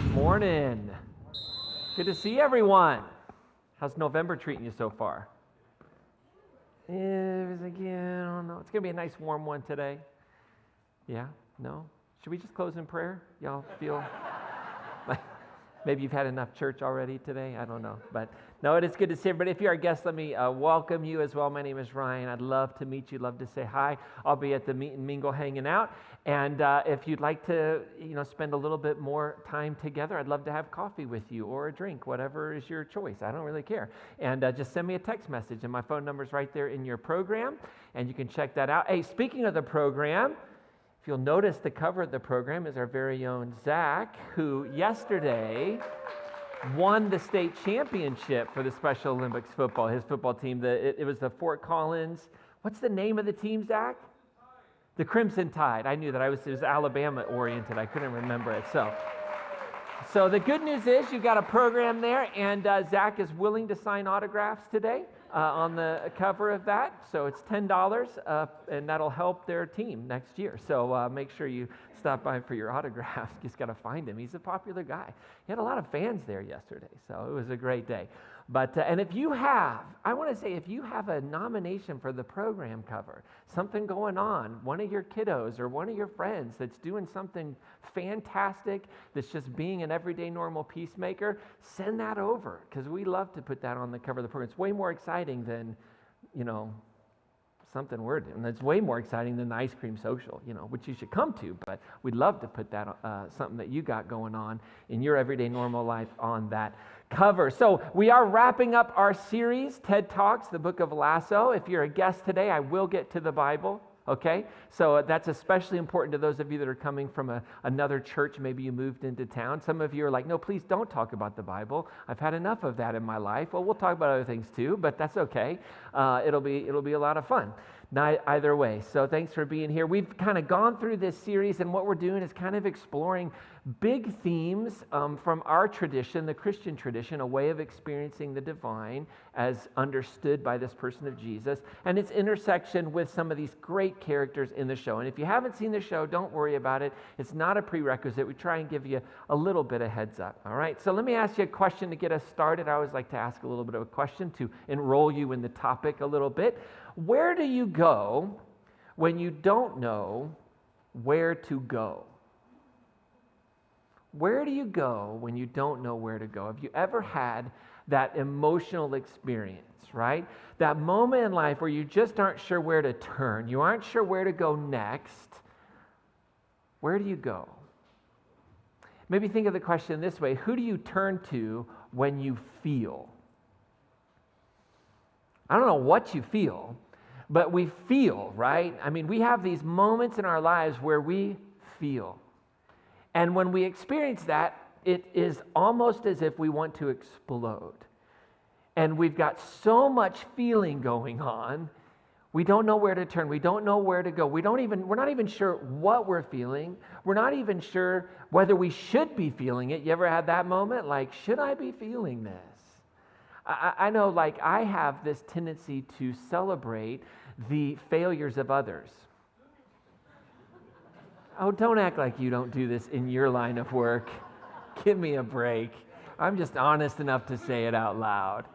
Good morning. Good to see everyone. How's November treating you so far? Again, I don't know. It's going to be a nice warm one today. Yeah? No? Should we just close in prayer? Y'all feel like maybe you've had enough church already today? I don't know. But no, it is good to see everybody. If you're our guest, let me welcome you as well. My name is Ryan. I'd love to meet you, love to say hi. I'll be at the Meet and Mingle hanging out. And if you'd like to, spend a little bit more time together, I'd love to have coffee with you or a drink, whatever is your choice. I don't really care. And just send me a text message, and my phone number's right there in your program, and you can check that out. Hey, speaking of the program, if you'll notice, the cover of the program is our very own Zach, who yesterday won the state championship for the Special Olympics football, his football team. It was the Fort Collins. What's the name of the team, Zach? The Crimson Tide. I knew that. It was Alabama-oriented. I couldn't remember it. So the good news is you've got a program there, and Zach is willing to sign autographs today on the cover of that. So it's $10, and that'll help their team next year. So make sure you stop by for your autographs. You just got to find him. He's a popular guy. He had a lot of fans there yesterday, so it was a great day. But and if you have a nomination for the program cover, something going on, one of your kiddos or one of your friends that's doing something fantastic, that's just being an everyday normal peacemaker, send that over, because we love to put that on the cover of the program. It's way more exciting than, something we're doing. It's way more exciting than the ice cream social, which you should come to, but we'd love to put that, something that you got going on in your everyday normal life on that cover. So we are wrapping up our series, Ted Talks, the book of Lasso. If you're a guest today, I will get to the Bible. Okay, so that's especially important to those of you that are coming from another church. Maybe you moved into town. Some of you are like, no, please don't talk about the Bible. I've had enough of that in my life. Well, we'll talk about other things too, but that's okay. It'll be a lot of fun. Either way. So thanks for being here. We've kind of gone through this series, and what we're doing is kind of exploring big themes from our tradition, the Christian tradition, a way of experiencing the divine as understood by this person of Jesus, and its intersection with some of these great characters in the show. And if you haven't seen the show, don't worry about it. It's not a prerequisite. We try and give you a little bit of heads up. All right, so let me ask you a question to get us started. I always like to ask a little bit of a question to enroll you in the topic a little bit. Where do you go when you don't know where to go? Where do you go when you don't know where to go? Have you ever had that emotional experience, right? That moment in life where you just aren't sure where to turn. You aren't sure where to go next. Where do you go? Maybe think of the question this way. Who do you turn to when you feel? I don't know what you feel, but we feel, right? I mean, we have these moments in our lives where we feel. And when we experience that, it is almost as if we want to explode. And we've got so much feeling going on, we don't know where to turn. We don't know where to go. We're not even sure what we're feeling. We're not even sure whether we should be feeling it. You ever had that moment? Like, should I be feeling this? I know, like, I have this tendency to celebrate the failures of others. Oh, don't act like you don't do this in your line of work. Give me a break. I'm just honest enough to say it out loud.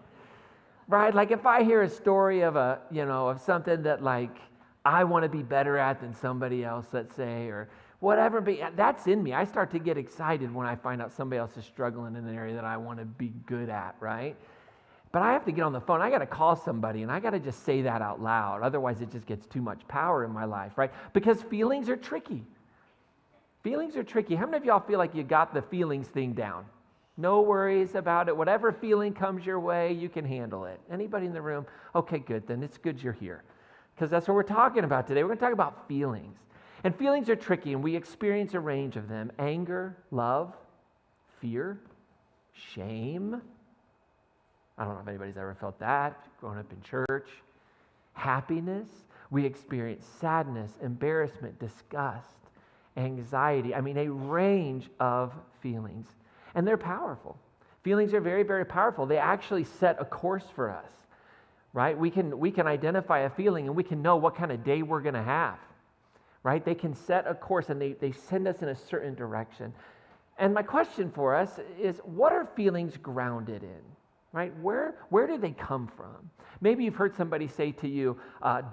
Right? Like, if I hear a story of of something that, like, I want to be better at than somebody else, let's say, or whatever, but that's in me. I start to get excited when I find out somebody else is struggling in an area that I want to be good at, right? But I have to get on the phone. I got to call somebody, and I got to just say that out loud. Otherwise, it just gets too much power in my life, right? Because feelings are tricky. Feelings are tricky. How many of y'all feel like you got the feelings thing down? No worries about it. Whatever feeling comes your way, you can handle it. Anybody in the room? Okay, good. Then it's good you're here, because that's what we're talking about today. We're going to talk about feelings. And feelings are tricky, and we experience a range of them. Anger, love, fear, shame. I don't know if anybody's ever felt that, growing up in church. Happiness. We experience sadness, embarrassment, disgust, anxiety. I mean, a range of feelings. And they're powerful. Feelings are very, very powerful. They actually set a course for us, right? We can identify a feeling, and we can know what kind of day we're going to have, right? They can set a course, and they send us in a certain direction. And my question for us is, what are feelings grounded in? Right? Where do they come from? Maybe you've heard somebody say to you,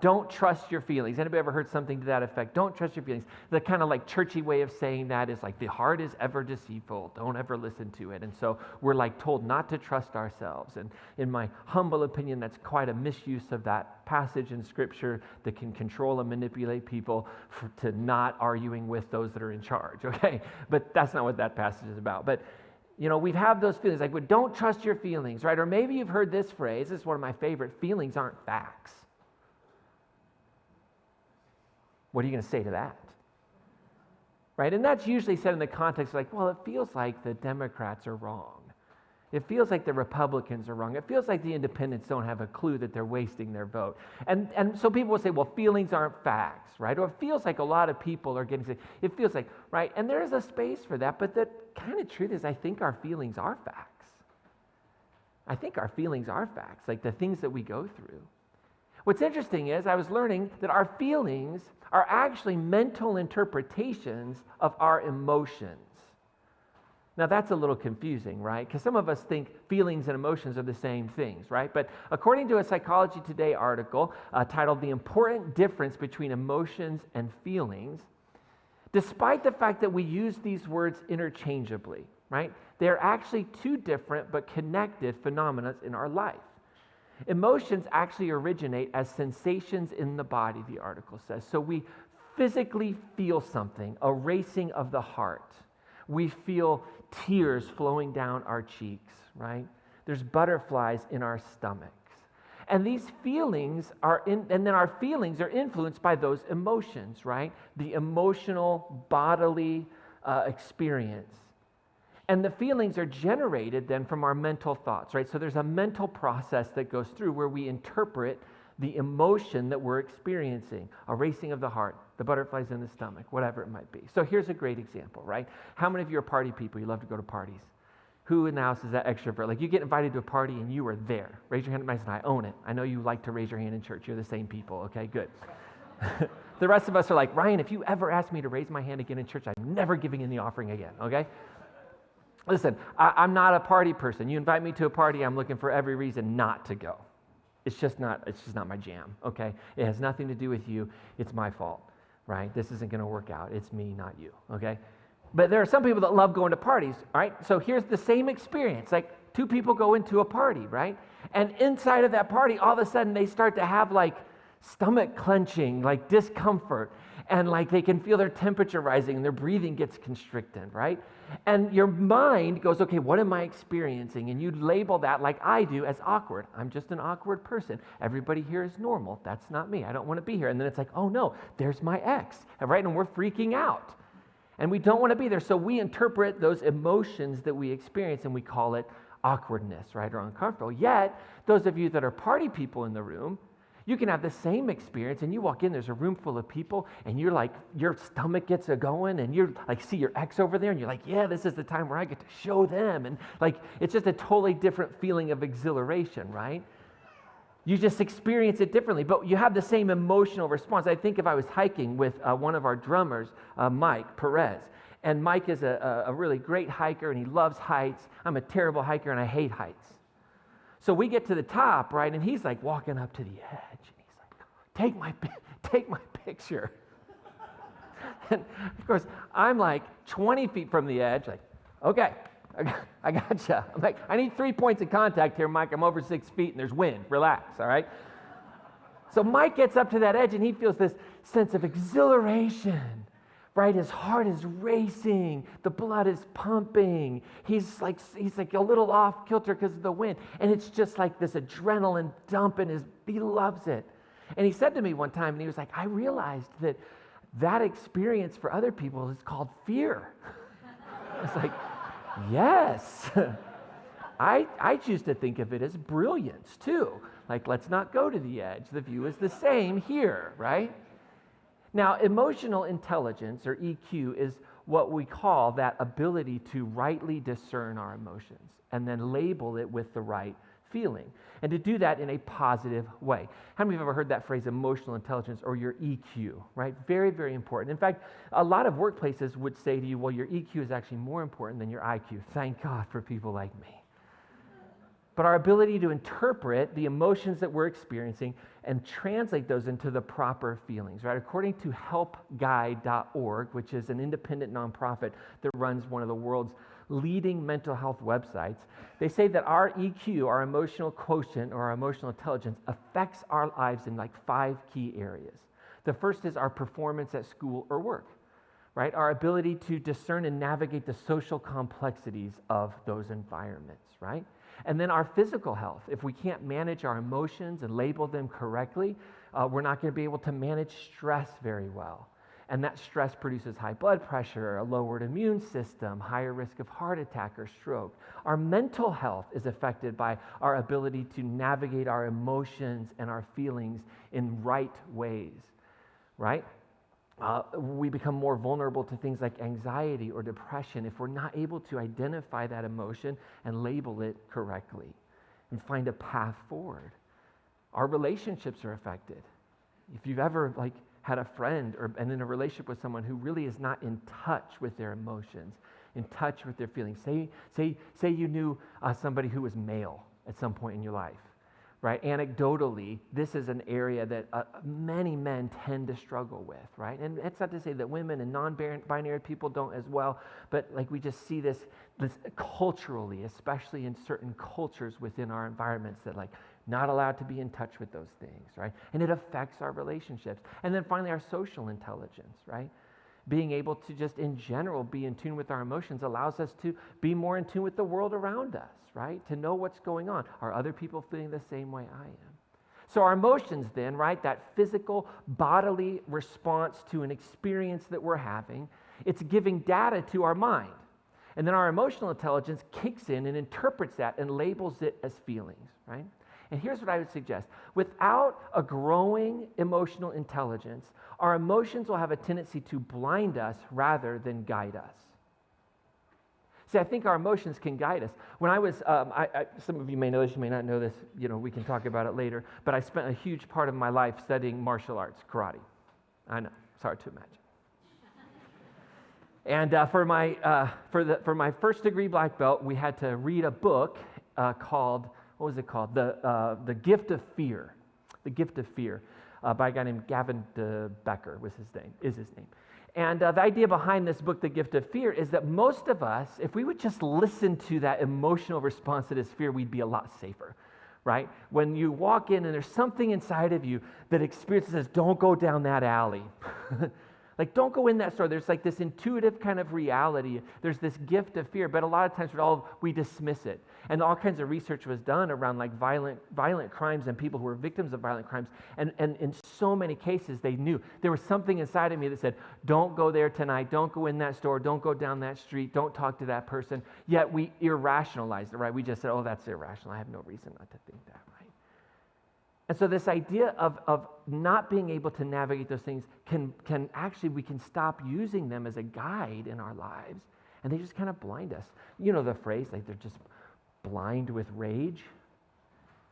don't trust your feelings. Anybody ever heard something to that effect? Don't trust your feelings. The kind of like churchy way of saying that is like, the heart is ever deceitful. Don't ever listen to it. And so we're like told not to trust ourselves. And in my humble opinion, that's quite a misuse of that passage in Scripture that can control and manipulate people to not arguing with those that are in charge, okay? But that's not what that passage is about. But you know, we have those feelings like, well, don't trust your feelings, right? Or maybe you've heard this phrase. This is one of my favorite. Feelings aren't facts. What are you going to say to that? Right? And that's usually said in the context like, well, it feels like the Democrats are wrong. It feels like the Republicans are wrong. It feels like the independents don't have a clue that they're wasting their vote. And so people will say, well, feelings aren't facts, right? Or it feels like a lot of people are getting sick. It feels like, right? And there is a space for that, but the kind of truth is I think our feelings are facts. I think our feelings are facts, like the things that we go through. What's interesting is I was learning that our feelings are actually mental interpretations of our emotions. Now, that's a little confusing, right? Because some of us think feelings and emotions are the same things, right? But according to a Psychology Today article titled The Important Difference Between Emotions and Feelings, despite the fact that we use these words interchangeably, right? They're actually two different but connected phenomena in our life. Emotions actually originate as sensations in the body, the article says. So we physically feel something, a racing of the heart. We feel tears flowing down our cheeks, right? There's butterflies in our stomachs. And these feelings and then our feelings are influenced by those emotions, right? The emotional, bodily experience. And the feelings are generated then from our mental thoughts, right? So there's a mental process that goes through where we interpret the emotion that we're experiencing, a racing of the heart, the butterflies in the stomach, whatever it might be. So here's a great example, right? How many of you are party people? You love to go to parties. Who in the house is that extrovert? Like you get invited to a party and you are there. Raise your hand. I own it. I know you like to raise your hand in church. You're the same people. Okay, good. The rest of us are like, Ryan, if you ever ask me to raise my hand again in church, I'm never giving in the offering again, okay? Listen, I'm not a party person. You invite me to a party, I'm looking for every reason not to go. It's just not my jam, okay? It has nothing to do with you. It's my fault, right? This isn't going to work out. It's me, not you, okay? But there are some people that love going to parties, right? So here's the same experience. Like two people go into a party, right? And inside of that party, all of a sudden they start to have like stomach clenching, like discomfort, and like they can feel their temperature rising and their breathing gets constricted, right? And your mind goes, okay, what am I experiencing? And you label that like I do as awkward. I'm just an awkward person. Everybody here is normal. That's not me. I don't want to be here. And then it's like, oh no, there's my ex, right? And we're freaking out. And we don't want to be there. So we interpret those emotions that we experience and we call it awkwardness, right? Or uncomfortable. Yet, those of you that are party people in the room, you can have the same experience and you walk in, there's a room full of people and you're like, your stomach gets a going and you're like, see your ex over there and you're like, yeah, this is the time where I get to show them. And like, it's just a totally different feeling of exhilaration, right? You just experience it differently, but you have the same emotional response. I think if I was hiking with one of our drummers, Mike Perez, and Mike is a really great hiker and he loves heights. I'm a terrible hiker and I hate heights. So we get to the top, right, and he's like walking up to the edge, and he's like, take my picture. And of course, I'm like 20 feet from the edge, like, okay, I gotcha. I'm like, I need 3 points of contact here, Mike. I'm over 6 feet, and there's wind. Relax, all right? So Mike gets up to that edge, and he feels this sense of exhilaration. Right, his heart is racing, the blood is pumping. He's like a little off kilter because of the wind, and it's just like this adrenaline dump in he loves it. And he said to me one time, and he was like, I realized that experience for other people is called fear. It's like, yes. I choose to think of it as brilliance too. Like, let's not go to the edge. The view is the same here, right? Now, emotional intelligence, or EQ, is what we call that ability to rightly discern our emotions and then label it with the right feeling, and to do that in a positive way. How many of you have ever heard that phrase, emotional intelligence, or your EQ, right? Very, very important. In fact, a lot of workplaces would say to you, well, your EQ is actually more important than your IQ. Thank God for people like me. But our ability to interpret the emotions that we're experiencing and translate those into the proper feelings, right? According to helpguide.org, which is an independent nonprofit that runs one of the world's leading mental health websites, they say that our EQ, our emotional quotient, or our emotional intelligence affects our lives in like 5 key areas. The first is our performance at school or work, right? Our ability to discern and navigate the social complexities of those environments, right? And then our physical health. If we can't manage our emotions and label them correctly, we're not going to be able to manage stress very well. And that stress produces high blood pressure, a lowered immune system, higher risk of heart attack or stroke. Our mental health is affected by our ability to navigate our emotions and our feelings in right ways, right? We become more vulnerable to things like anxiety or depression if we're not able to identify that emotion and label it correctly and find a path forward. Our relationships are affected. If you've ever had a friend and in a relationship with someone who really is not in touch with their emotions, in touch with their feelings, say you knew somebody who was male at some point in your life. Right? Anecdotally, this is an area that many men tend to struggle with, right? And it's not to say that women and non-binary people don't as well, but we just see this culturally, especially in certain cultures within our environments that not allowed to be in touch with those things, right? And it affects our relationships. And then finally, our social intelligence, right? Being able to just in general be in tune with our emotions allows us to be more in tune with the world around us, right? To know what's going on. Are other people feeling the same way I am? So our emotions then, right, that physical bodily response to an experience that we're having, it's giving data to our mind. And then our emotional intelligence kicks in and interprets that and labels it as feelings, right? And here's what I would suggest. Without a growing emotional intelligence, our emotions will have a tendency to blind us rather than guide us. See, I think our emotions can guide us. When I was, some of you may know this, you may not know this, we can talk about it later, but I spent a huge part of my life studying martial arts, karate. I know, it's hard to imagine. And for my first degree black belt, we had to read a book called, what was it called? The Gift of Fear. The Gift of Fear, by a guy named Gavin Becker is his name. And the idea behind this book, The Gift of Fear, is that most of us, if we would just listen to that emotional response to this fear, we'd be a lot safer, right? When you walk in and there's something inside of you that experiences, don't go down that alley. Don't go in that store. There's this intuitive kind of reality. There's this gift of fear, but a lot of times we dismiss it. And all kinds of research was done around violent crimes and people who were victims of violent crimes. And in so many cases, they knew there was something inside of me that said, don't go there tonight. Don't go in that store. Don't go down that street. Don't talk to that person. Yet we irrationalized it, right? We just said, oh, that's irrational. I have no reason not to think that, right? And so this idea of not being able to navigate those things can actually, we can stop using them as a guide in our lives, and they just kind of blind us. You know the phrase, they're just blind with rage,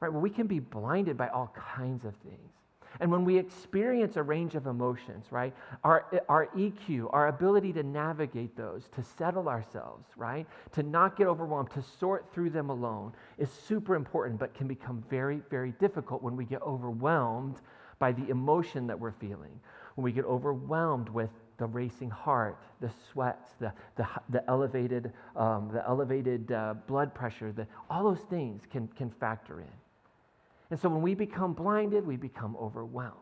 right? Well, we can be blinded by all kinds of things. And when we experience a range of emotions, right, our EQ, our ability to navigate those, to settle ourselves, right, to not get overwhelmed, to sort through them alone is super important, but can become very, very difficult when we get overwhelmed by the emotion that we're feeling. When we get overwhelmed with the racing heart, the sweats, the elevated blood pressure, all those things can factor in. And so when we become blinded, we become overwhelmed.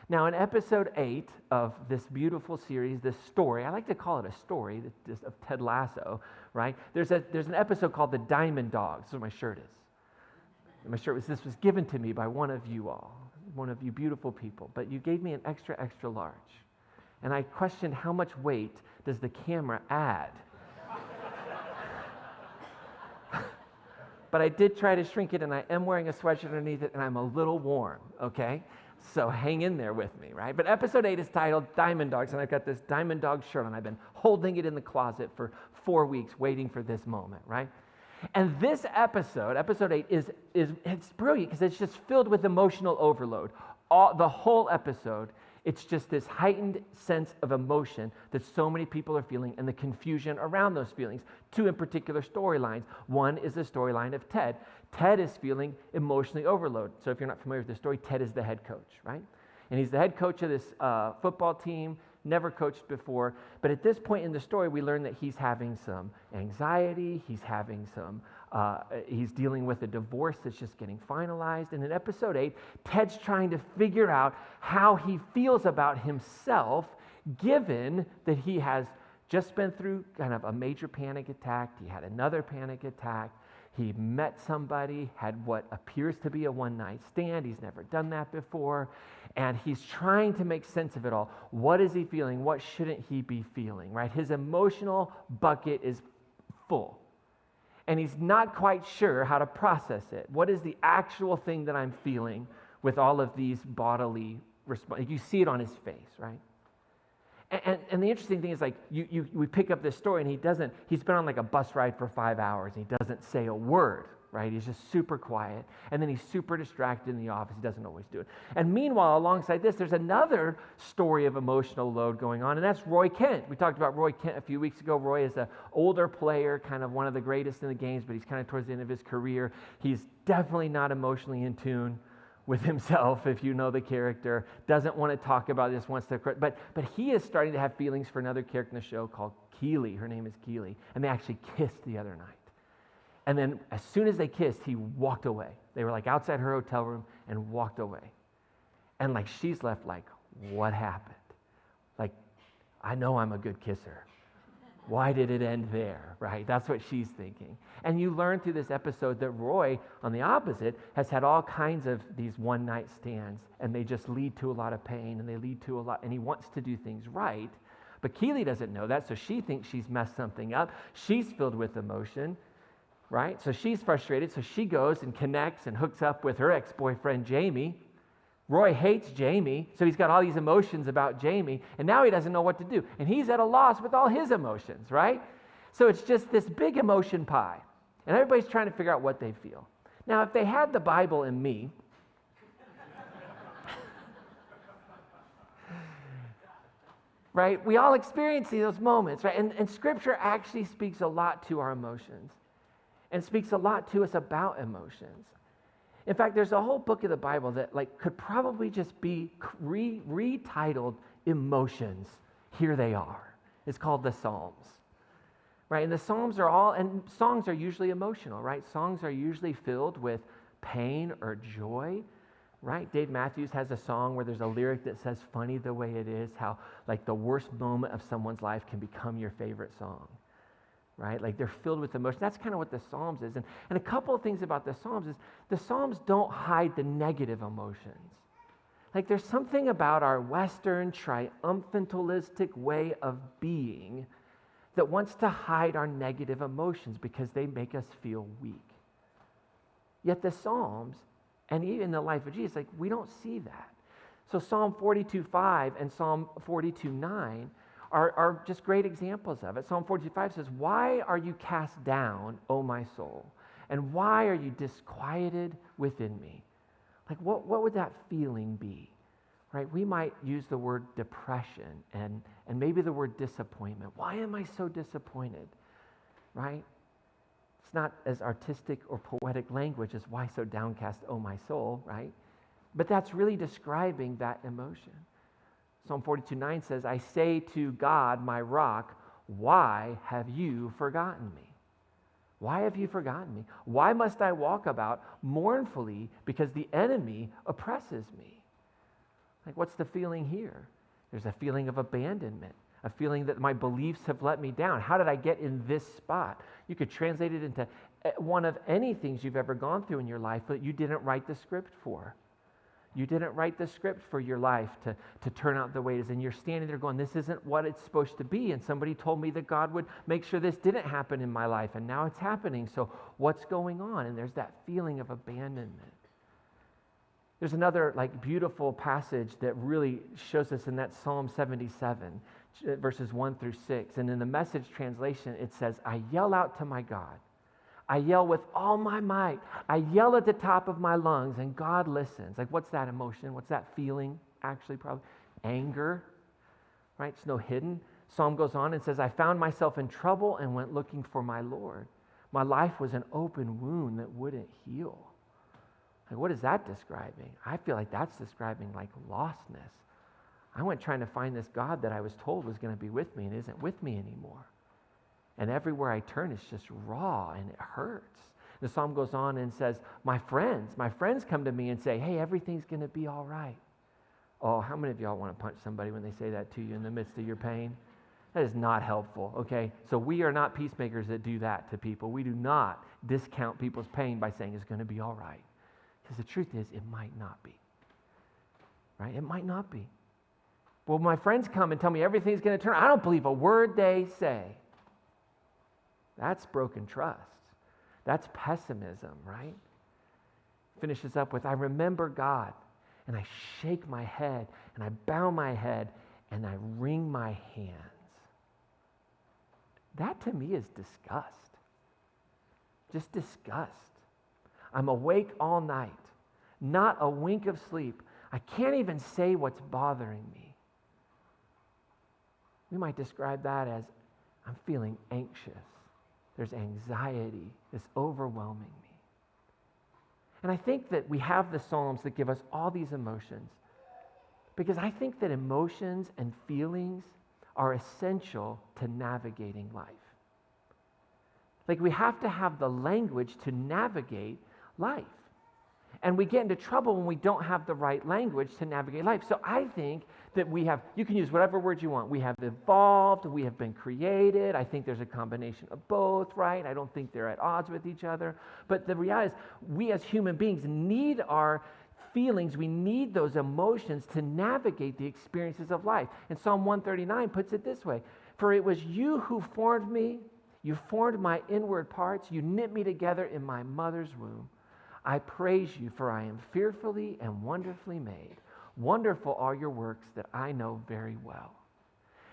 Now, in episode 8 of this beautiful series, this story, I like to call it a story of Ted Lasso, right? There's an episode called The Diamond Dogs. That's what my shirt is. This was given to me by one of you all, one of you beautiful people, but you gave me an extra, extra large. And I questioned how much weight does the camera add? But I did try to shrink it, and I am wearing a sweatshirt underneath it, and I'm a little warm, okay? So hang in there with me, right? But episode 8 is titled Diamond Dogs, and I've got this Diamond Dog shirt on. I've been holding it in the closet for 4 weeks, waiting for this moment, right? And this episode, episode 8, it's brilliant because it's just filled with emotional overload. The whole episode, it's just this heightened sense of emotion that so many people are feeling and the confusion around those feelings. Two in particular storylines. One is the storyline of Ted. Ted is feeling emotionally overloaded. So if you're not familiar with the story, Ted is the head coach, right? And he's the head coach of this football team, never coached before. But at this point in the story, we learn that he's having some anxiety. He's dealing with a divorce that's just getting finalized. And in episode 8, Ted's trying to figure out how he feels about himself, given that he has just been through kind of a major panic attack. He had another panic attack. He met somebody, had what appears to be a one-night stand. He's never done that before. And he's trying to make sense of it all. What is he feeling? What shouldn't he be feeling, right? His emotional bucket is full. And he's not quite sure how to process it. What is the actual thing that I'm feeling with all of these bodily responses? You see it on his face, right? And the interesting thing is, like, we pick up this story, and he's been on like a bus ride for 5 hours, and he doesn't say a word, right? He's just super quiet, and then he's super distracted in the office. He doesn't always do it. And meanwhile, alongside this, there's another story of emotional load going on, and that's Roy Kent. We talked about Roy Kent a few weeks ago. Roy is an older player, kind of one of the greatest in the games, but he's kind of towards the end of his career. He's definitely not emotionally in tune with himself, if you know the character, doesn't want to talk about this, wants to, but he is starting to have feelings for another character in the show called Keely. Her name is Keely, and they actually kissed the other night. And then as soon as they kissed, he walked away. They were like outside her hotel room and walked away. And like she's left like, what happened? Like, I know I'm a good kisser. Why did it end there, right? That's what she's thinking. And you learn through this episode that Roy, on the opposite, has had all kinds of these one-night stands, and they just lead to a lot of pain, and they lead to a lot, and he wants to do things right. But Keely doesn't know that, so she thinks she's messed something up. She's filled with emotion, right? So she's frustrated, so she goes and connects and hooks up with her ex-boyfriend, Jamie. Roy hates Jamie, so he's got all these emotions about Jamie, and now he doesn't know what to do. And he's at a loss with all his emotions, right? So it's just this big emotion pie, and everybody's trying to figure out what they feel. Now, if they had the Bible and me, right, we all experience those moments, right? And Scripture actually speaks a lot to our emotions and speaks a lot to us about emotions. In fact, there's a whole book of the Bible that could probably just be retitled Emotions. Here they are. It's called the Psalms, right? And the Psalms and songs are usually emotional, right? Songs are usually filled with pain or joy, right? Dave Matthews has a song where there's a lyric that says, funny the way it is, how like the worst moment of someone's life can become your favorite song. Right? Like they're filled with emotion. That's kind of what the Psalms is. And a couple of things about the Psalms is the Psalms don't hide the negative emotions. Like there's something about our Western triumphantalistic way of being that wants to hide our negative emotions because they make us feel weak. Yet the Psalms, and even the life of Jesus, like we don't see that. So Psalm 42:5 and Psalm 42:9 are just great examples of it. Psalm 45 says, why are you cast down, O my soul? And why are you disquieted within me? Like, what would that feeling be? Right? We might use the word depression and maybe the word disappointment. Why am I so disappointed? Right? It's not as artistic or poetic language as why so downcast, O my soul, right? But that's really describing that emotion. Psalm 42:9 says, I say to God, my rock, why have you forgotten me? Why have you forgotten me? Why must I walk about mournfully because the enemy oppresses me? Like, what's the feeling here? There's a feeling of abandonment, a feeling that my beliefs have let me down. How did I get in this spot? You could translate it into one of any things you've ever gone through in your life that you didn't write the script for. You didn't write the script for your life to turn out the way it is. And you're standing there going, this isn't what it's supposed to be. And somebody told me that God would make sure this didn't happen in my life. And now it's happening. So what's going on? And there's that feeling of abandonment. There's another beautiful passage that really shows us in that Psalm 77, verses 1 through 6. And in the Message translation, it says, I yell out to my God. I yell with all my might. I yell at the top of my lungs, and God listens. Like, what's that emotion? What's that feeling? Actually, probably anger, right? It's no hidden. Psalm goes on and says, I found myself in trouble and went looking for my Lord. My life was an open wound that wouldn't heal. Like, what is that describing? I feel like that's describing like lostness. I went trying to find this God that I was told was going to be with me and isn't with me anymore. And everywhere I turn, it's just raw and it hurts. The psalm goes on and says, my friends come to me and say, hey, everything's going to be all right. Oh, how many of y'all want to punch somebody when they say that to you in the midst of your pain? That is not helpful, okay? So we are not peacemakers that do that to people. We do not discount people's pain by saying it's going to be all right. Because the truth is, it might not be, right? It might not be. Well, my friends come and tell me everything's going to turn. I don't believe a word they say. That's broken trust. That's pessimism, right? Finishes up with, I remember God, and I shake my head, and I bow my head, and I wring my hands. That to me is disgust. Just disgust. I'm awake all night, not a wink of sleep. I can't even say what's bothering me. We might describe that as I'm feeling anxious. There's anxiety that's overwhelming me. And I think that we have the Psalms that give us all these emotions because I think that emotions and feelings are essential to navigating life. Like we have to have the language to navigate life. And we get into trouble when we don't have the right language to navigate life. So I think that we have, you can use whatever words you want. We have evolved, we have been created. I think there's a combination of both, right? I don't think they're at odds with each other. But the reality is, we as human beings need our feelings, we need those emotions to navigate the experiences of life. And Psalm 139 puts it this way, for it was you who formed me, you formed my inward parts, you knit me together in my mother's womb. I praise you, for I am fearfully and wonderfully made. Wonderful are your works that I know very well.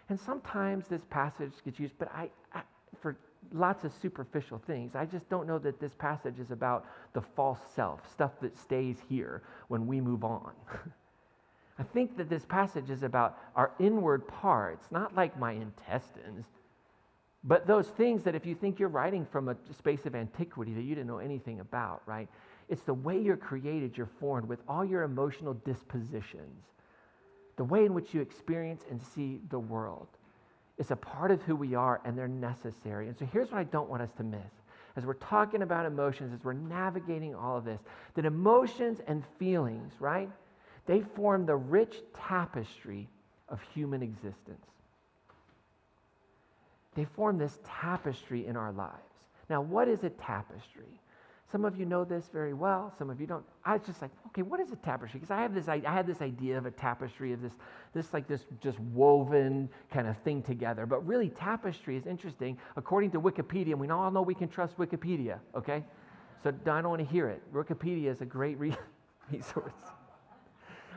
And sometimes this passage gets used, but I for lots of superficial things. I just don't know that this passage is about the false self, stuff that stays here when we move on. I think that this passage is about our inward parts, not like my intestines, but those things that if you think you're writing from a space of antiquity that you didn't know anything about, right? It's the way you're created, you're formed with all your emotional dispositions, the way in which you experience and see the world. It's a part of who we are, and they're necessary. And so here's what I don't want us to miss. As we're talking about emotions, as we're navigating all of this, that emotions and feelings, right? They form the rich tapestry of human existence. They form this tapestry in our lives. Now, what is a tapestry? Some of you know this very well. Some of you don't. I was just like, okay, what is a tapestry? Because I had this idea of a tapestry of this just woven kind of thing together. But really, tapestry is interesting. According to Wikipedia, and we all know we can trust Wikipedia, okay? So I don't want to hear it. Wikipedia is a great resource.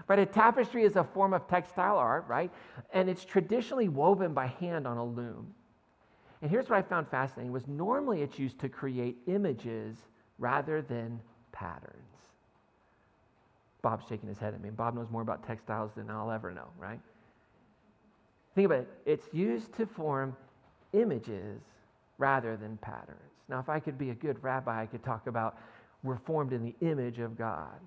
But a tapestry is a form of textile art, right? And it's traditionally woven by hand on a loom. And here's what I found fascinating was normally it's used to create images rather than patterns. Bob's shaking his head at me. Bob knows more about textiles than I'll ever know, right? Think about it. It's used to form images rather than patterns. Now, if I could be a good rabbi, I could talk about we're formed in the image of God.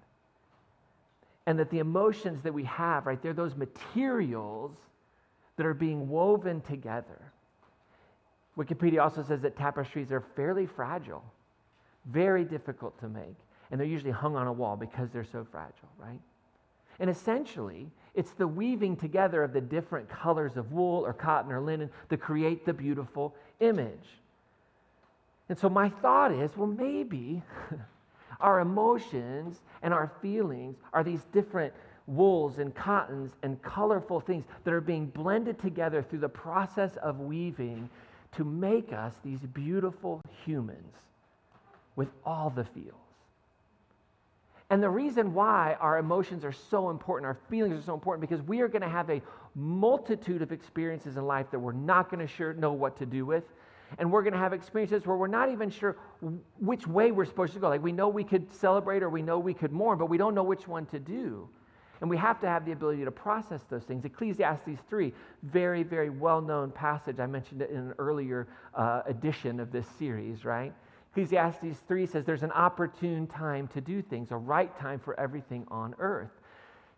And that the emotions that we have, right, they're those materials that are being woven together. Wikipedia also says that tapestries are fairly fragile, very difficult to make, and they're usually hung on a wall because they're so fragile, right? And essentially, it's the weaving together of the different colors of wool or cotton or linen to create the beautiful image. And so my thought is, well, maybe our emotions and our feelings are these different wools and cottons and colorful things that are being blended together through the process of weaving to make us these beautiful humans with all the feels. And the reason why our emotions are so important, our feelings are so important, because we are going to have a multitude of experiences in life that we're not going to know what to do with. And we're going to have experiences where we're not even sure which way we're supposed to go. Like we know we could celebrate or we know we could mourn, but we don't know which one to do. And we have to have the ability to process those things. Ecclesiastes 3, very, very well-known passage. I mentioned it in an earlier edition of this series, right? Ecclesiastes 3 says there's an opportune time to do things, a right time for everything on earth.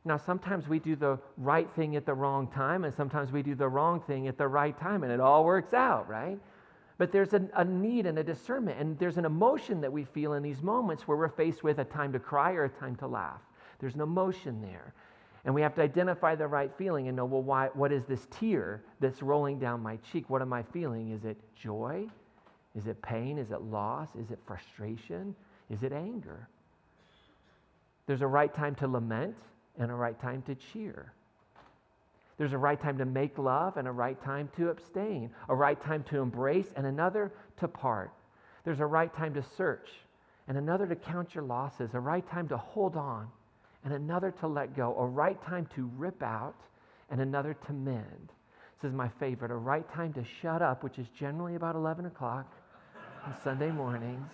Now, sometimes we do the right thing at the wrong time, and sometimes we do the wrong thing at the right time, and it all works out, right? But there's a need and a discernment, and there's an emotion that we feel in these moments where we're faced with a time to cry or a time to laugh. There's an emotion there. And we have to identify the right feeling and know, well, what is this tear that's rolling down my cheek? What am I feeling? Is it joy? Is it pain? Is it loss? Is it frustration? Is it anger? There's a right time to lament and a right time to cheer. There's a right time to make love and a right time to abstain, a right time to embrace and another to part. There's a right time to search and another to count your losses, a right time to hold on and another to let go, a right time to rip out and another to mend. This is my favorite, a right time to shut up, which is generally about 11 o'clock on Sunday mornings,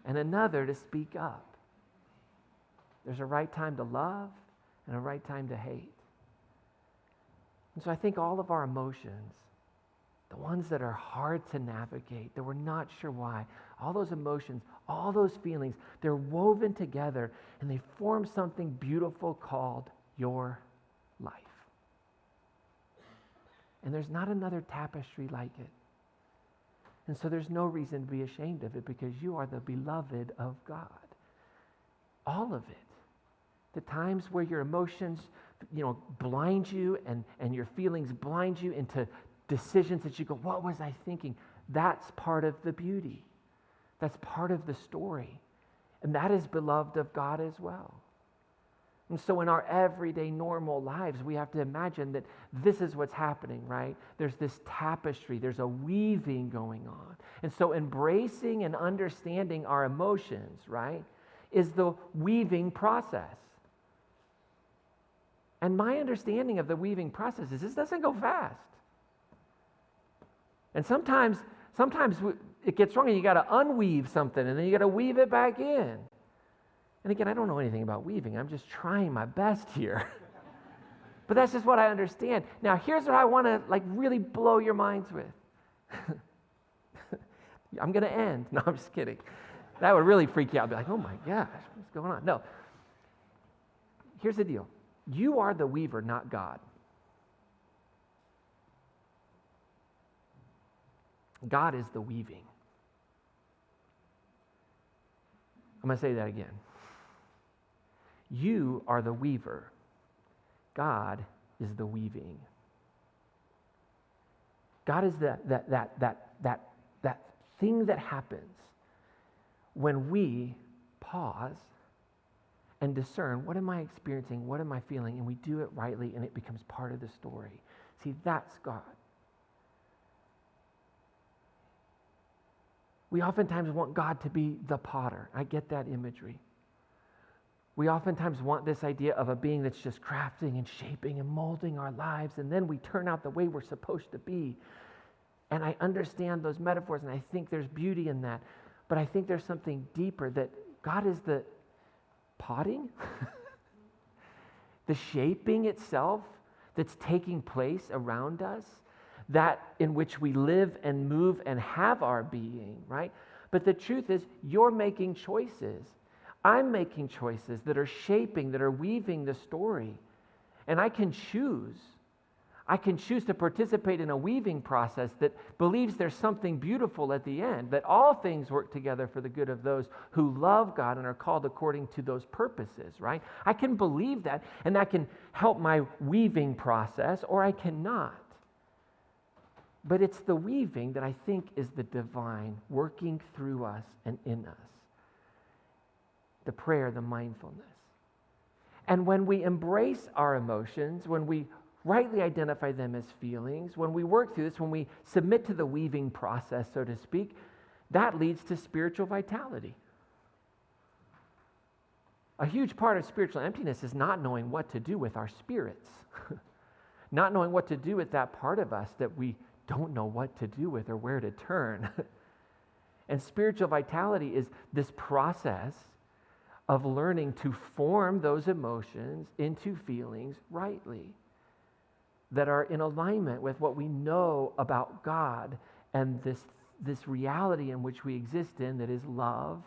and another to speak up. There's a right time to love and a right time to hate. And so I think all of our emotions, the ones that are hard to navigate, that we're not sure why, all those emotions, all those feelings, they're woven together and they form something beautiful called your life. And there's not another tapestry like it. And so there's no reason to be ashamed of it because you are the beloved of God. All of it. The times where your emotions, blind you and your feelings blind you into decisions that you go, what was I thinking? That's part of the beauty. That's part of the story. And that is beloved of God as well. And so in our everyday normal lives, we have to imagine that this is what's happening, right? There's this tapestry, there's a weaving going on. And so embracing and understanding our emotions, right, is the weaving process. And my understanding of the weaving process is this doesn't go fast. And sometimes it gets wrong and you got to unweave something and then you got to weave it back in. And again, I don't know anything about weaving. I'm just trying my best here. But that's just what I understand. Now, here's what I want to really blow your minds with. I'm going to end. No, I'm just kidding. That would really freak you out. I'd be like, oh my gosh, what's going on? No. Here's the deal. You are the weaver, not God. God is the weaving. I'm going to say that again. You are the weaver. God is the weaving. God is that thing that happens when we pause and discern, what am I experiencing, what am I feeling, and we do it rightly and it becomes part of the story. See, that's God. We oftentimes want God to be the potter. I get that imagery. We oftentimes want this idea of a being that's just crafting and shaping and molding our lives, and then we turn out the way we're supposed to be. And I understand those metaphors, and I think there's beauty in that. But I think there's something deeper, that God is the potting, the shaping itself that's taking place around us, that in which we live and move and have our being, right? But the truth is, you're making choices. I'm making choices that are shaping, that are weaving the story. And I can choose. I can choose to participate in a weaving process that believes there's something beautiful at the end, that all things work together for the good of those who love God and are called according to those purposes, right? I can believe that, and that can help my weaving process, or I cannot. But it's the weaving that I think is the divine working through us and in us. The prayer, the mindfulness. And when we embrace our emotions, when we rightly identify them as feelings, when we work through this, when we submit to the weaving process, so to speak, that leads to spiritual vitality. A huge part of spiritual emptiness is not knowing what to do with our spirits, not knowing what to do with that part of us that we don't know what to do with or where to turn. And spiritual vitality is this process of learning to form those emotions into feelings rightly that are in alignment with what we know about God and this reality in which we exist in, that is love,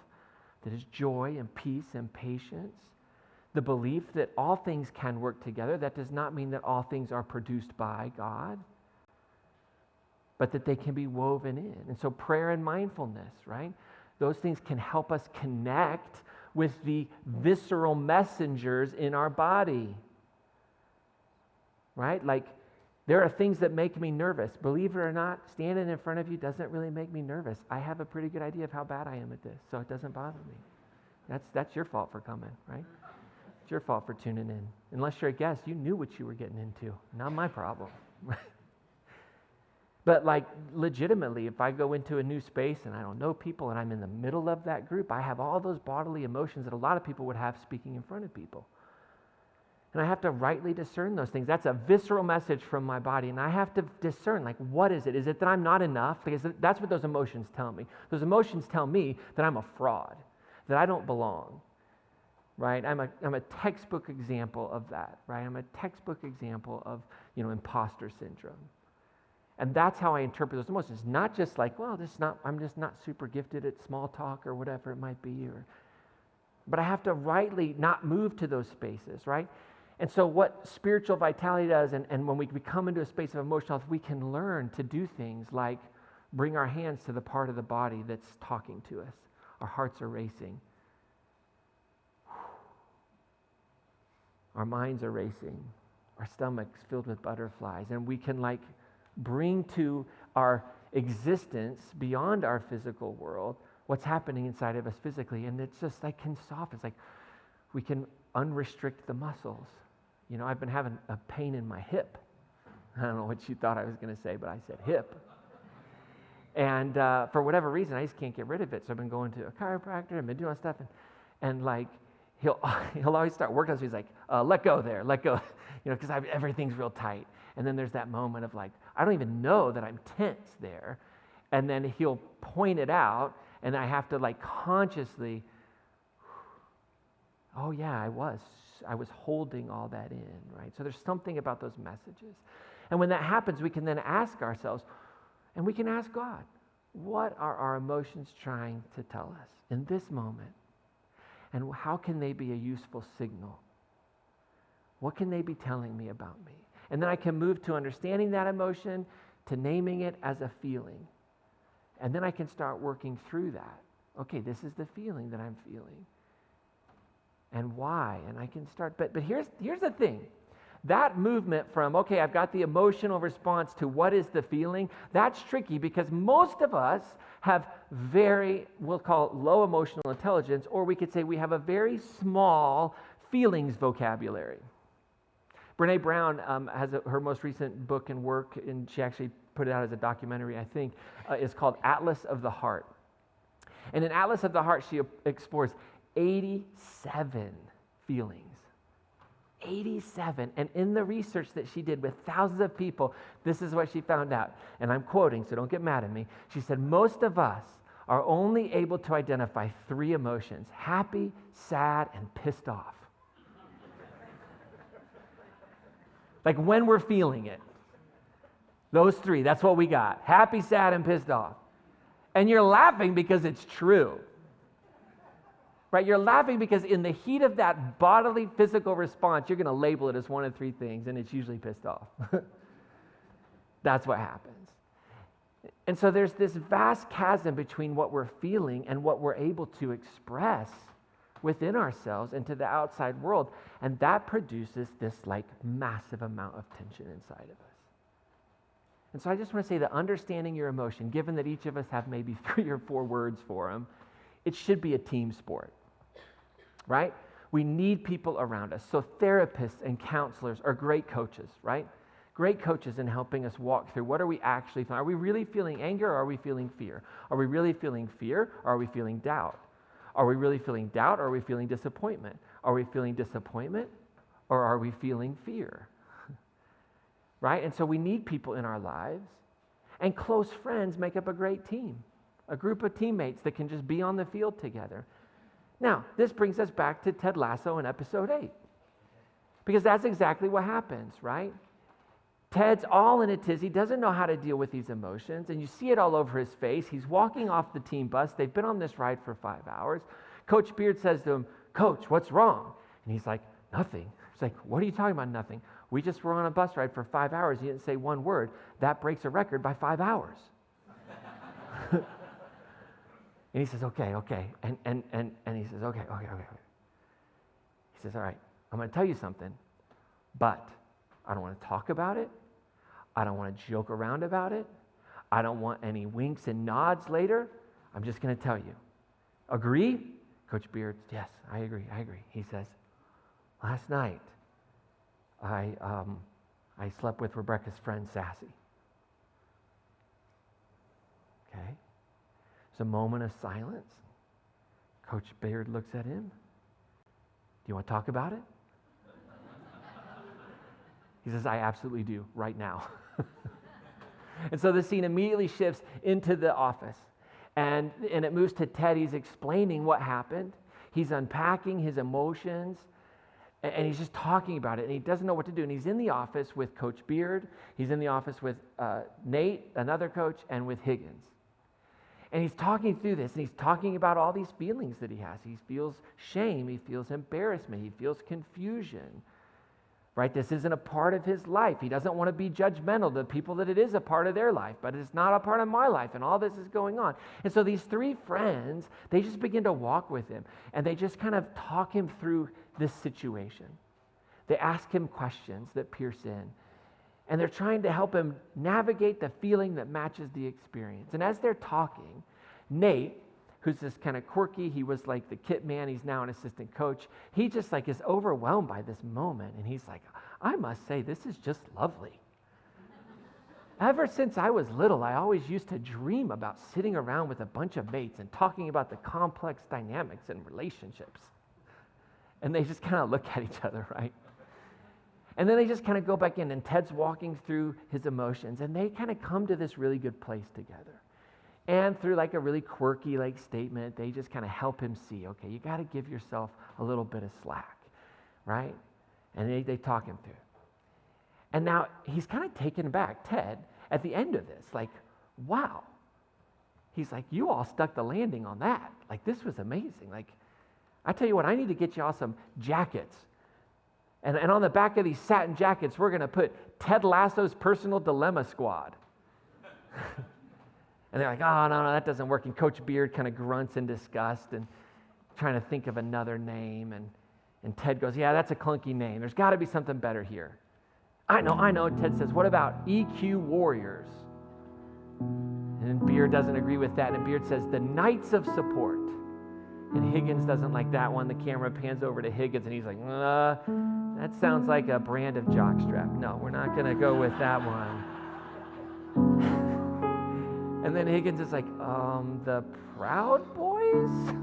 that is joy and peace and patience. The belief that all things can work together. That does not mean that all things are produced by God, but that they can be woven in. And so prayer and mindfulness, right? Those things can help us connect with the visceral messengers in our body, right? Like, there are things that make me nervous. Believe it or not, standing in front of you doesn't really make me nervous. I have a pretty good idea of how bad I am at this, so it doesn't bother me. That's your fault for coming, right? It's your fault for tuning in. Unless you're a guest, you knew what you were getting into. Not my problem. But like, legitimately, if I go into a new space and I don't know people and I'm in the middle of that group, I have all those bodily emotions that a lot of people would have speaking in front of people. And I have to rightly discern those things. That's a visceral message from my body. And I have to discern, like, what is it? Is it that I'm not enough? Because that's what those emotions tell me. Those emotions tell me that I'm a fraud, that I don't belong, right? I'm a textbook example of that, right? I'm a textbook example of, imposter syndrome. And that's how I interpret those emotions. Not just like, well, I'm just not super gifted at small talk or whatever it might be. But I have to rightly not move to those spaces, right? And so what spiritual vitality does, and when we come into a space of emotional health, we can learn to do things like bring our hands to the part of the body that's talking to us. Our hearts are racing. Our minds are racing. Our stomach's filled with butterflies. And we can bring to our existence beyond our physical world what's happening inside of us physically. And it's just can soften. It's like we can unrestrict the muscles. I've been having a pain in my hip. I don't know what you thought I was going to say, but I said hip. And for whatever reason, I just can't get rid of it. So I've been going to a chiropractor. I've been doing stuff. And he'll always start working on it. So he's like, let go there, let go. Because everything's real tight. And then there's that moment of I don't even know that I'm tense there. And then he'll point it out, and I have to consciously, oh yeah, I was holding all that in, right? So there's something about those messages. And when that happens, we can then ask ourselves, and we can ask God, what are our emotions trying to tell us in this moment? And how can they be a useful signal? What can they be telling me about me? And then I can move to understanding that emotion, to naming it as a feeling. And then I can start working through that. Okay, this is the feeling that I'm feeling. And why? And I can start, but here's the thing. That movement from, okay, I've got the emotional response to what is the feeling, that's tricky because most of us have we'll call it low emotional intelligence, or we could say we have a very small feelings vocabulary. Brene Brown has her most recent book and work, and she actually put it out as a documentary, I think, is called Atlas of the Heart. And in Atlas of the Heart, she explores 87 feelings. 87. And in the research that she did with thousands of people, this is what she found out. And I'm quoting, so don't get mad at me. She said, most of us are only able to identify 3 emotions: happy, sad, and pissed off. When we're feeling it. Those 3, that's what we got. Happy, sad, and pissed off. And you're laughing because it's true. Right? You're laughing because in the heat of that bodily physical response, you're going to label it as one of 3 things, and it's usually pissed off. That's what happens. And so there's this vast chasm between what we're feeling and what we're able to express within ourselves and to the outside world. And that produces this massive amount of tension inside of us. And so I just want to say that understanding your emotion, given that each of us have maybe 3 or 4 words for them, it should be a team sport, right? We need people around us. So therapists and counselors are great coaches, right? Great coaches in helping us walk through what are we actually feeling. Are we really feeling anger or are we feeling fear? Are we really feeling fear or are we feeling doubt? Are we really feeling doubt or are we feeling disappointment? Are we feeling disappointment or are we feeling fear? Right? And so we need people in our lives. And close friends make up a great team, a group of teammates that can just be on the field together. Now, this brings us back to Ted Lasso in episode 8, because that's exactly what happens, right? Ted's all in a tizzy, doesn't know how to deal with these emotions, and you see it all over his face. He's walking off the team bus. They've been on this ride for 5 hours. Coach Beard says to him, "Coach, what's wrong?" And he's like, "Nothing." He's like, "What are you talking about, nothing? We just were on a bus ride for 5 hours. You didn't say one word. That breaks a record by 5 hours." And he says, okay. And he says, okay. He says, all right, I'm going to tell you something, but I don't want to talk about it. I don't want to joke around about it. I don't want any winks and nods later. I'm just going to tell you. Agree? Coach Beard, yes, I agree. He says, last night, I slept with Rebecca's friend, Sassy. Okay. It's a moment of silence. Coach Beard looks at him. Do you want to talk about it? He says, I absolutely do, right now. And so the scene immediately shifts into the office. And it moves to Ted. He's explaining what happened. He's unpacking his emotions. And he's just talking about it. And he doesn't know what to do. And he's in the office with Coach Beard. He's in the office with Nate, another coach, and with Higgins. And he's talking through this, and he's talking about all these feelings that he has. He feels shame, he feels embarrassment, he feels confusion, right? This isn't a part of his life. He doesn't want to be judgmental to people that it is a part of their life, but it's not a part of my life, and all this is going on. And so these three friends, they just begin to walk with him, and they just kind of talk him through this situation. They ask him questions that pierce in. And they're trying to help him navigate the feeling that matches the experience. And as they're talking, Nate, who's this kind of quirky, he was like the kit man, he's now an assistant coach, he just like is overwhelmed by this moment. And he's like, I must say, this is just lovely. Ever since I was little, I always used to dream about sitting around with a bunch of mates and talking about the complex dynamics and relationships. And they just kind of look at each other, right? And then they just kind of go back in, and Ted's walking through his emotions, and they kind of come to this really good place together. And through like a really quirky like statement, they just kind of help him see, okay, you got to give yourself a little bit of slack, right? And they talk him through. And now he's kind of taken aback, Ted, at the end of this, like, wow. He's like, you all stuck the landing on that. Like, this was amazing. Like, I tell you what, I need to get you all some jackets. And on the back of these satin jackets, we're going to put Ted Lasso's Personal Dilemma Squad. And they're like, oh, no, that doesn't work. And Coach Beard kind of grunts in disgust and trying to think of another name. And Ted goes, yeah, that's a clunky name. There's got to be something better here. I know. Ted says, what about EQ Warriors? And Beard doesn't agree with that. And Beard says, the Knights of Support. And Higgins doesn't like that one. The camera pans over to Higgins, and he's like, that sounds like a brand of jockstrap. No, we're not going to go with that one. And then Higgins is like, the Proud Boys?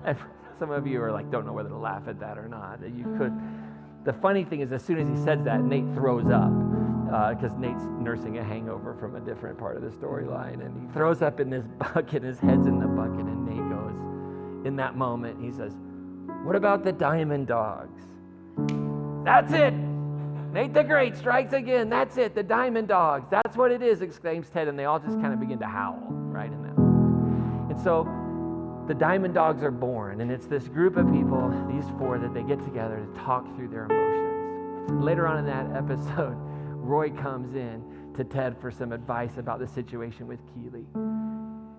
And some of you are like, don't know whether to laugh at that or not. You could. The funny thing is, as soon as he says that, Nate throws up, because Nate's nursing a hangover from a different part of the storyline. And he throws up in this bucket, his head's in the bucket, and Nate goes, in that moment, he says, what about the Diamond Dogs? That's it. Nate the Great strikes again. That's it, the Diamond Dogs. That's what it is, exclaims Ted, and they all just kind of begin to howl right in that moment. And so the Diamond Dogs are born, and it's this group of people, these four, that they get together to talk through their emotions. Later on in that episode, Roy comes in to Ted for some advice about the situation with Keeley.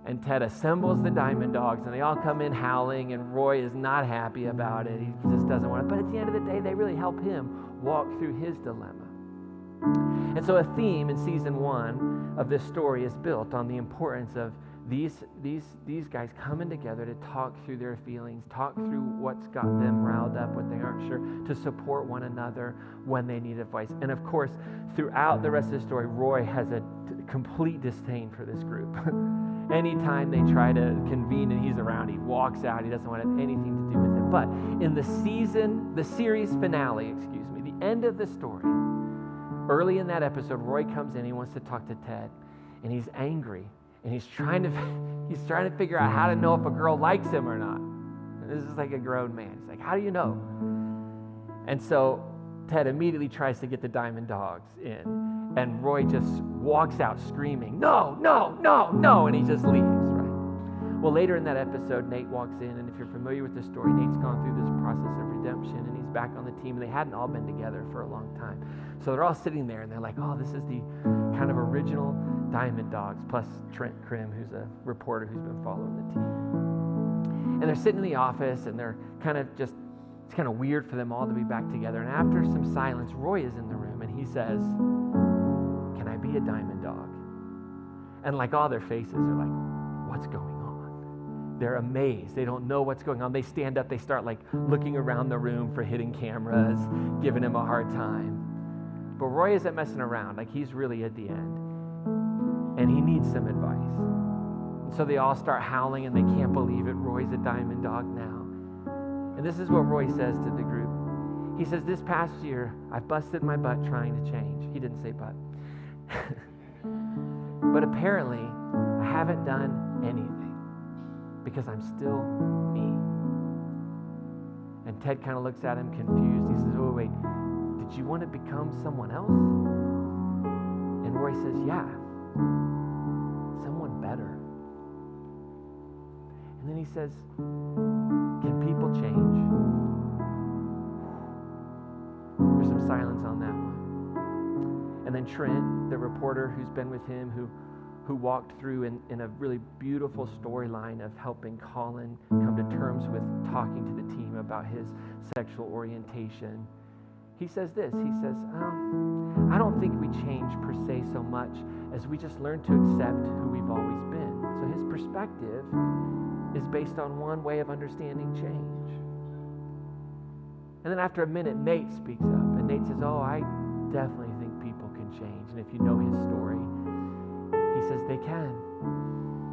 And Ted assembles the Diamond Dogs, and they all come in howling, and Roy is not happy about it. He just doesn't want it. But at the end of the day, they really help him walk through his dilemma. And so a theme in season 1 of this story is built on the importance of these guys coming together to talk through their feelings, talk through what's got them riled up, what they aren't sure, to support one another when they need advice. And of course, throughout the rest of the story, Roy has a complete disdain for this group. Anytime they try to convene and he's around, he walks out. He doesn't want to have anything to do with it. But in the series finale, the end of the story, early in that episode, Roy comes in. He wants to talk to Ted. and he's angry, and he's trying to figure out how to know if a girl likes him or not. And this is like a grown man. He's like, how do you know? And so Ted immediately tries to get the Diamond Dogs in, and Roy just walks out screaming, no, no, no, no, and he just leaves, right? Well, later in that episode, Nate walks in, and if you're familiar with the story, Nate's gone through this process of redemption, and he's back on the team, and they hadn't all been together for a long time. So they're all sitting there, and they're like, oh, this is the kind of original Diamond Dogs, plus Trent Krim, who's a reporter who's been following the team. And they're sitting in the office, and they're kind of just, it's kind of weird for them all to be back together. And after some silence, Roy is in the room, and he says, can I be a Diamond Dog? And like all their faces are like, what's going on? They're amazed. They don't know what's going on. They stand up, they start like looking around the room for hidden cameras, giving him a hard time. But Roy isn't messing around, like he's really at the end. And he needs some advice. And so they all start howling, and they can't believe it. Roy's a Diamond Dog now. And this is what Roy says to the group. He says, this past year, I've busted my butt trying to change. He didn't say butt. But apparently, I haven't done anything because I'm still me. And Ted kind of looks at him confused. He says, oh, wait, did you want to become someone else? And Roy says, yeah, someone better. And then he says, can people change? There's some silence on that one. And then Trent, the reporter who's been with him, who walked through in a really beautiful storyline of helping Colin come to terms with talking to the team about his sexual orientation. He says this, he says, I don't think we change per se so much as we just learn to accept who we've always been. So his perspective is based on one way of understanding change. And then after a minute, Nate speaks up, and Nate says, oh, I definitely think people can change. And if you know his story, he says they can.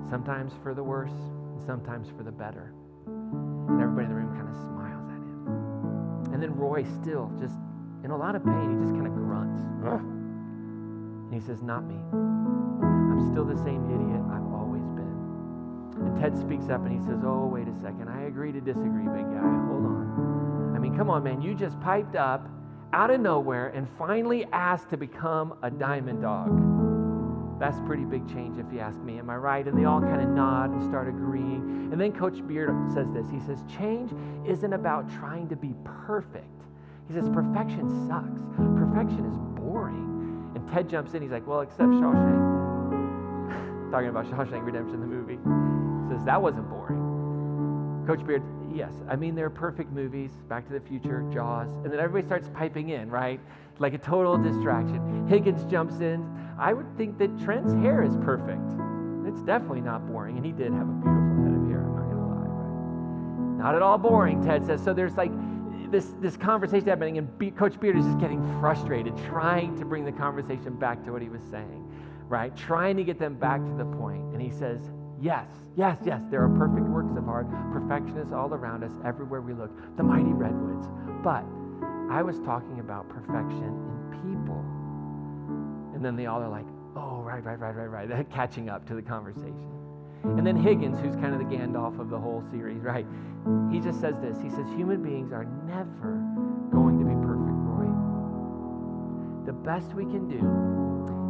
Sometimes for the worse, and sometimes for the better. And everybody in the room kind of smiles at him. And then Roy, still just in a lot of pain, he just kind of grunts. And he says, not me. I'm still the same idiot I've always been. And Ted speaks up and he says, oh, wait a second. I agree to disagree, big guy. Hold on. I mean, come on, man. You just piped up out of nowhere and finally asked to become a Diamond Dog. That's pretty big change if you ask me. Am I right? And they all kind of nod and start agreeing. And then Coach Beard says this. He says, change isn't about trying to be perfect. He says, perfection sucks. Perfection is boring. And Ted jumps in. He's like, well, except Shawshank. Talking about Shawshank Redemption, the movie. He says, that wasn't boring. Coach Beard, yes. I mean, they're perfect movies. Back to the Future, Jaws. And then everybody starts piping in, right? Like a total distraction. Higgins jumps in. I would think that Trent's hair is perfect. It's definitely not boring. And he did have a beautiful head of hair. I'm not going to lie, right? Not at all boring, Ted says. So there's like this conversation happening, and Coach Beard is just getting frustrated, trying to bring the conversation back to what he was saying, right? Trying to get them back to the point. And he says, yes, yes, yes, there are perfect works of art. Perfection is all around us, everywhere we look. The mighty redwoods. But I was talking about perfection in people. And then they all are like, oh, right. They're catching up to the conversation. And then Higgins, who's kind of the Gandalf of the whole series, right? He just says this. He says, human beings are never going to be perfect, Roy. The best we can do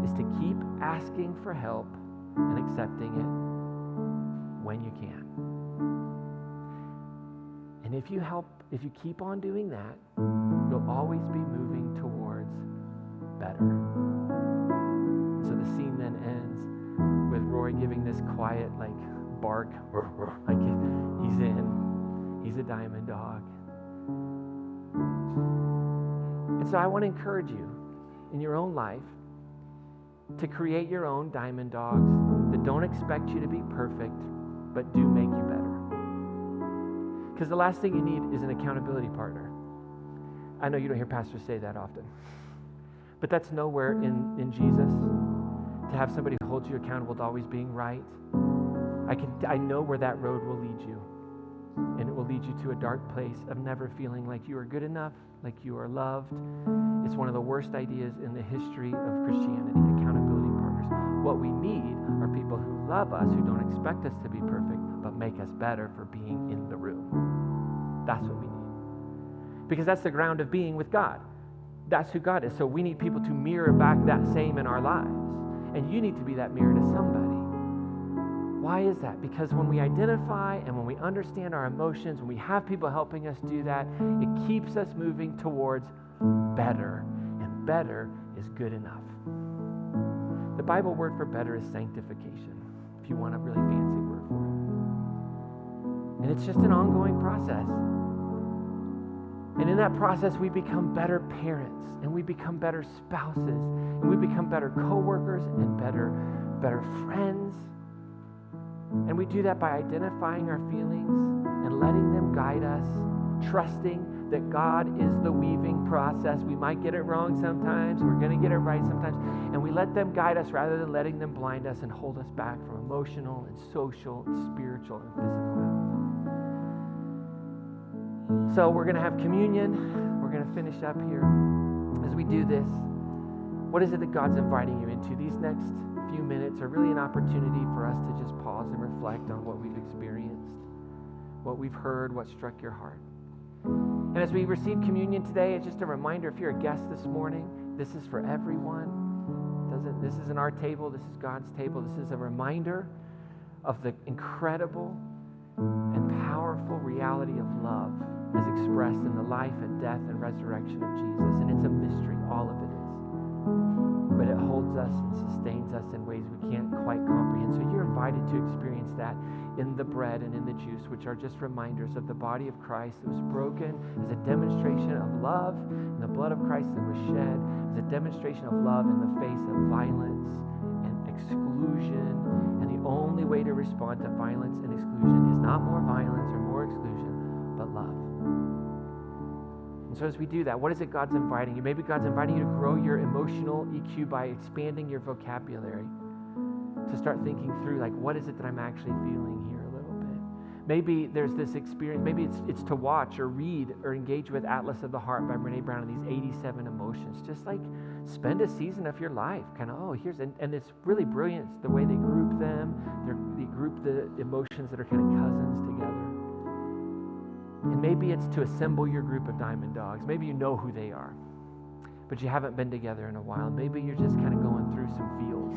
is to keep asking for help and accepting it when you can. And if you keep on doing that, you'll always be moving towards better. So the scene then ends with Roy giving this quiet, like, bark, like he's a Diamond Dog. And so I want to encourage you in your own life to create your own Diamond Dogs that don't expect you to be perfect, but do make you better. Because the last thing you need is an accountability partner. I know you don't hear pastors say that often, but that's nowhere in Jesus. To have somebody hold you accountable to always being right. I know where that road will lead you. And it will lead you to a dark place of never feeling like you are good enough, like you are loved. It's one of the worst ideas in the history of Christianity, accountability partner. believers. What we need are people who love us, who don't expect us to be perfect, but make us better for being in the room. That's what we need. Because that's the ground of being with God. That's who God is. So we need people to mirror back that same in our lives. And you need to be that mirror to somebody. Why is that? Because when we identify and when we understand our emotions, when we have people helping us do that, it keeps us moving towards better. And better is good enough. The Bible word for better is sanctification, if you want a really fancy word for it. And it's just an ongoing process. And in that process, we become better parents, and we become better spouses, and we become better co-workers and better friends. And we do that by identifying our feelings and letting them guide us, trusting that God is the weaving process. We might get it wrong sometimes. We're going to get it right sometimes. And we let them guide us rather than letting them blind us and hold us back from emotional and social and spiritual and physical health. So we're going to have communion. We're going to finish up here. As we do this, what is it that God's inviting you into? These next few minutes are really an opportunity for us to just pause and reflect on what we've experienced, what we've heard, what struck your heart. And as we receive communion today, it's just a reminder, if you're a guest this morning, this is for everyone. This isn't our table, this is God's table. This is a reminder of the incredible and powerful reality of love as expressed in the life and death and resurrection of Jesus. And it's a mystery, all of it is. But it holds us and sustains us in ways we can't quite comprehend. So you're invited to experience that in the bread and in the juice, which are just reminders of the body of Christ that was broken as a demonstration of love, and the blood of Christ that was shed as a demonstration of love in the face of violence and exclusion. And the only way to respond to violence and exclusion is not more violence or more exclusion, but love. And so as we do that, what is it God's inviting you? Maybe God's inviting you to grow your emotional EQ by expanding your vocabulary, to start thinking through, like, what is it that I'm actually feeling here a little bit? Maybe there's this experience, maybe it's to watch or read or engage with Atlas of the Heart by Brene Brown and these 87 emotions. Just like spend a season of your life, kind of, and it's really brilliant. It's the way they group them. They group the emotions that are kind of cousins together. And maybe it's to assemble your group of diamond dogs. Maybe you know who they are, but you haven't been together in a while. Maybe you're just kind of going through some feels,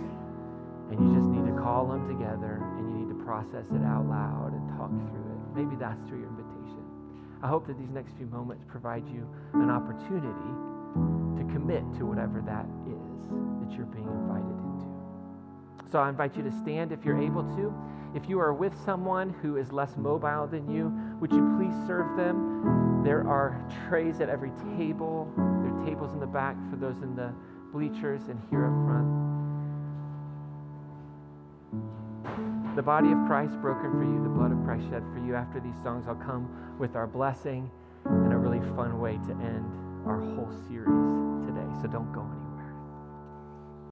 and you just need to call them together, and you need to process it out loud and talk through it. Maybe that's through your invitation. I hope that these next few moments provide you an opportunity to commit to whatever that is that you're being invited into. So I invite you to stand if you're able to. If you are with someone who is less mobile than you, would you please serve them? There are trays at every table. There are tables in the back for those in the bleachers and here up front. The body of Christ broken for you, the blood of Christ shed for you. After these songs, I'll come with our blessing and a really fun way to end our whole series today. So don't go anywhere.